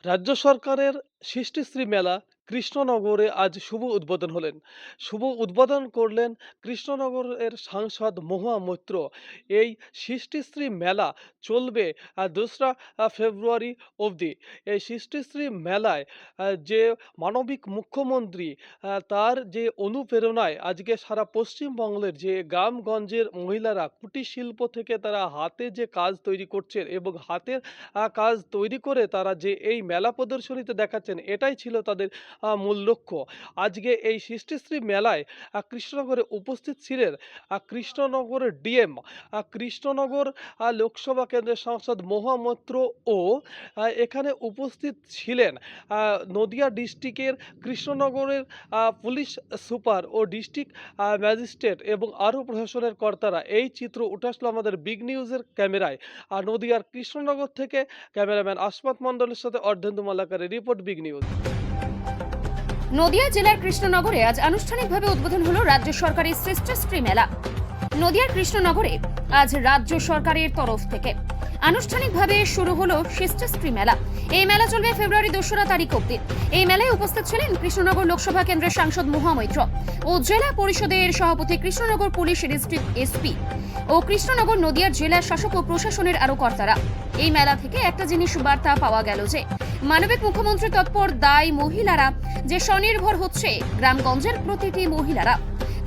রাজ্য সরকারের সৃষ্টিশ্রী মেলা কৃষ্ণনগরে আজ শুভ উদ্বোধন হলেন। শুভ উদ্বোধন করলেন কৃষ্ণনগরের সাংসদ মহুয়া মৈত্র। এই সৃষ্টিশ্রী মেলা চলবে ২রা ফেব্রুয়ারি অবধি। এই সৃষ্টিশ্রী মেলায় যে মানবিক মুখ্যমন্ত্রী তার যে অনুপ্রেরণায় আজকে সারা পশ্চিমবঙ্গের যে গ্রামগঞ্জের মহিলারা কুটির শিল্প থেকে তারা হাতে যে কাজ তৈরি করছেন এবং হাতের কাজ তৈরি করে তারা যে এই মেলা প্রদর্শনীতে দেখাচ্ছেন, এটাই ছিল তাদের মূল লক্ষ্য। আজকে এই সৃষ্টিশ্রী মেলায় কৃষ্ণনগরে উপস্থিত ছিলেন কৃষ্ণনগরের ডিএম, কৃষ্ণনগর লোকসভা কেন্দ্রের সাংসদ মহুয়া মৈত্র ও এখানে উপস্থিত ছিলেন নদিয়া ডিস্ট্রিক্টের কৃষ্ণনগরের পুলিশ সুপার ও ডিস্ট্রিক্ট ম্যাজিস্ট্রেট এবং আরও প্রশাসনের কর্তারা। এই চিত্র উঠে আসলো আমাদের বিগ নিউজের ক্যামেরায়। আর নদিয়ার কৃষ্ণনগর থেকে ক্যামেরাম্যান আসমাত মণ্ডলের সাথে অর্ধেন্দু মালাকারের রিপোর্ট, বিগ নিউজ। নদিয়া জেলার কৃষ্ণনগরে আজ আনুষ্ঠানিকভাবে উদ্বোধন হলো রাজ্য সরকারের সৃষ্টিশ্রী মেলা। নদিয়ার কৃষ্ণনগরে আজ রাজ্য সরকারের তরফ থেকে আনুষ্ঠানিকভাবে শুরু হলো সৃষ্টিশ্রী মেলা। এই মেলা চলবে ফেব্রুয়ারি 2রা তারিখ অবধি। এই মেলায় উপস্থিত ছিলেন কৃষ্ণনগর লোকসভা কেন্দ্রের সাংসদ মহুয়া মৈত্র ও জেলা পরিষদের সভাপতি, কৃষ্ণনগর পুলিশ ডিস্ট্রিক্ট এসপি ও কৃষ্ণনগর নদিয়ার জেলা শাসক ও প্রশাসনের আরো কর্তারা। এই মেলা থেকে একটা জিনিস বার্তা পাওয়া গেল যে মানবিক মুখ্যমন্ত্রী তৎপর দায় মহিলারা যে স্বনির্ভর হচ্ছে গ্রামগঞ্জের প্রতিটি মহিলারা,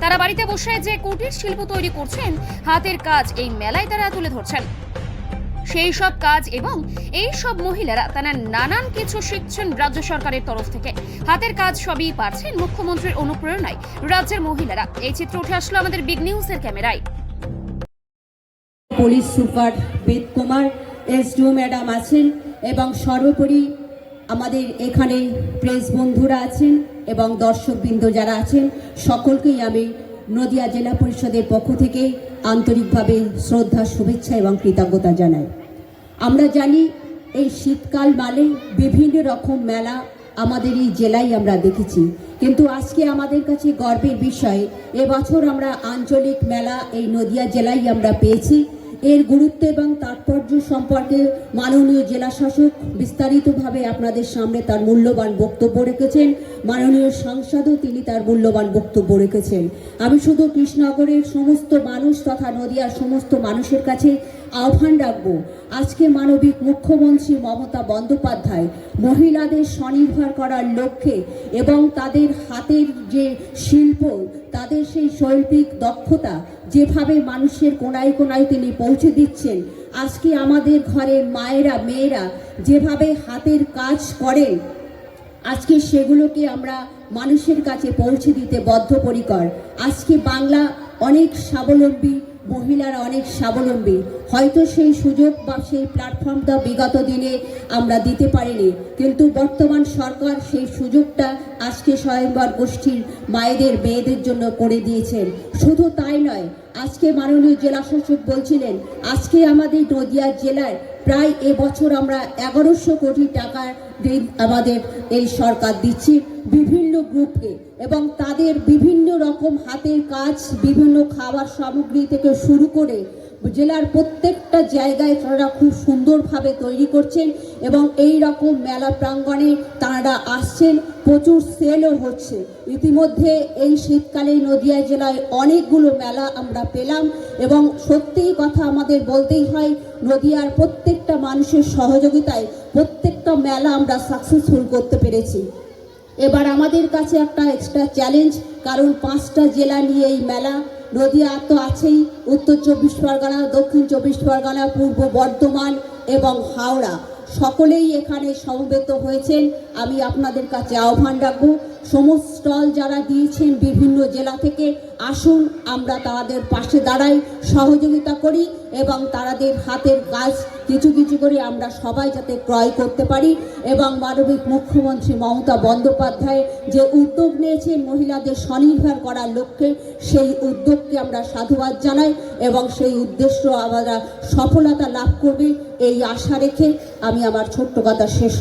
তারা বাড়িতে বসে যে কুটির শিল্প তৈরি করছেন, হাতের কাজ এই মেলায় তারা তুলে ধরছেন। সেই সব কাজ এবং এই সব মহিলারা তারা নানান কিছু শিখছেন রাজ্য সরকারের তরফ থেকে। হাতের কাজ সবই পারছেন মুখ্যমন্ত্রীর অনুপ্রেরণায় রাজ্যের মহিলারা। এই চিত্র উঠে আসলো আমাদের বিগ নিউজের ক্যামেরায়। পুলিশ সুপার বেদ কুমার, এসডিও ম্যাডাম আছেন এবং সর্বোপরি আমাদের এখানে প্রেস বন্ধুরা আছেন এবং দর্শকবৃন্দ যারা আছেন, সকলকেই আমি নদিয়া জেলা পরিষদের পক্ষ থেকে আন্তরিকভাবে শ্রদ্ধা, শুভেচ্ছা এবং কৃতজ্ঞতা জানাই। আমরা জানি এই শীতকাল মানে বিভিন্ন রকম মেলা আমাদের এই জেলায় আমরা দেখেছি, কিন্তু আজকে আমাদের কাছে গর্বের বিষয় এবছর আমরা আঞ্চলিক মেলা এই নদিয়া জেলায় আমরা পেয়েছি। এর গুরুত্ব এবং তাৎপর্য সম্পর্কে মাননীয় জেলা শাসক বিস্তারিতভাবে আপনাদের সামনে তার মূল্যবান বক্তব্য রেখেছেন। মাননীয় সাংসদও তিনি তার মূল্যবান বক্তব্য রেখেছেন। আমি শুধু কৃষ্ণনগরের সমস্ত মানুষ তথা নদিয়ার সমস্ত মানুষের কাছে আহ্বান রাখব, আজকে মানবিক মুখ্যমন্ত্রী মমতা বন্দ্যোপাধ্যায় মহিলাদের স্বনির্ভর করার লক্ষ্যে এবং তাদের হাতের যে শিল্প, তাদের সেই শৈল্পিক দক্ষতা যেভাবে মানুষের কোনায় কোনায় তিনি পৌঁছে দিচ্ছেন, আজকে আমাদের ঘরের মায়েরা, মেয়েরা যেভাবে হাতের কাজ করেন, আজকে সেগুলোকে আমরা মানুষের কাছে পৌঁছে দিতে বদ্ধপরিকর। আজকে বাংলা অনেক স্বাবলম্বী, মহিলারা অনেক স্বাবলম্বী। হয়তো সেই সুযোগ বা সেই প্ল্যাটফর্মটা বিগত দিনে আমরা দিতে পারিনি, কিন্তু বর্তমান সরকার সেই সুযোগটা আজকে স্বয়ংবর গোষ্ঠীর মায়েদের, মেয়েদের জন্য করে দিয়েছেন। শুধু তাই নয়, আজকে মাননীয় জেলা শাসক বলছিলেন আজকে আমাদের নদিয়া জেলায় প্রায় এবছর আমরা 1100 কোটি টাকা আমাদের এই সরকার দিচ্ছি বিভিন্ন গ্রুপকে, এবং তাদের বিভিন্ন রকম হাতের কাজ, বিভিন্ন খাবার সামগ্রী থেকে শুরু করে জেলার প্রত্যেকটা জায়গায় তারা খুব সুন্দরভাবে তৈরি করছেন এবং এই রকম মেলা প্রাঙ্গণে তারা আসছেন, প্রচুর সেলও হচ্ছে। ইতিমধ্যে এই শীতকালে নদিয়া জেলায় অনেকগুলো মেলা আমরা পেলাম এবং সত্যিই কথা আমাদের বলতেই হয়, নদিয়ার প্রত্যেকটা মানুষের সহযোগিতায় প্রত্যেকটা মেলা আমরা সাকসেসফুল করতে পেরেছি। এবার আমাদের কাছে একটা এক্সট্রা চ্যালেঞ্জ, কারণ 5টা জেলা নিয়ে এই মেলা। নদিয়া তো আছেই, উত্তর 24 পরগনা, দক্ষিণ 24 পরগনা, পূর্ব বর্ধমান এবং হাওড়া, সকলেই এখানে সমবেত হয়েছেন। আমি আপনাদের কাছে আহ্বান রাখবো, সমস্ত স্টল যারা দিয়েছেন বিভিন্ন জেলা থেকে, আসুন আমরা তাদের পাশে দাঁড়াই, সহযোগিতা করি এবং তাদের হাতের কাজ কিছু কিছু করে আমরা সবাই যাতে ক্রয় করতে পারি। এবং মানবিক মুখ্যমন্ত্রী মমতা বন্দ্যোপাধ্যায় যে উদ্যোগ নিয়েছেন মহিলাদের স্বনির্ভর করার লক্ষ্যে, সেই উদ্যোগকে আমরা সাধুবাদ জানাই এবং সেই উদ্দেশ্য আমরা সফলতা লাভ করবে এই আশা রেখে আমি আমার ছোট্ট কথা শেষ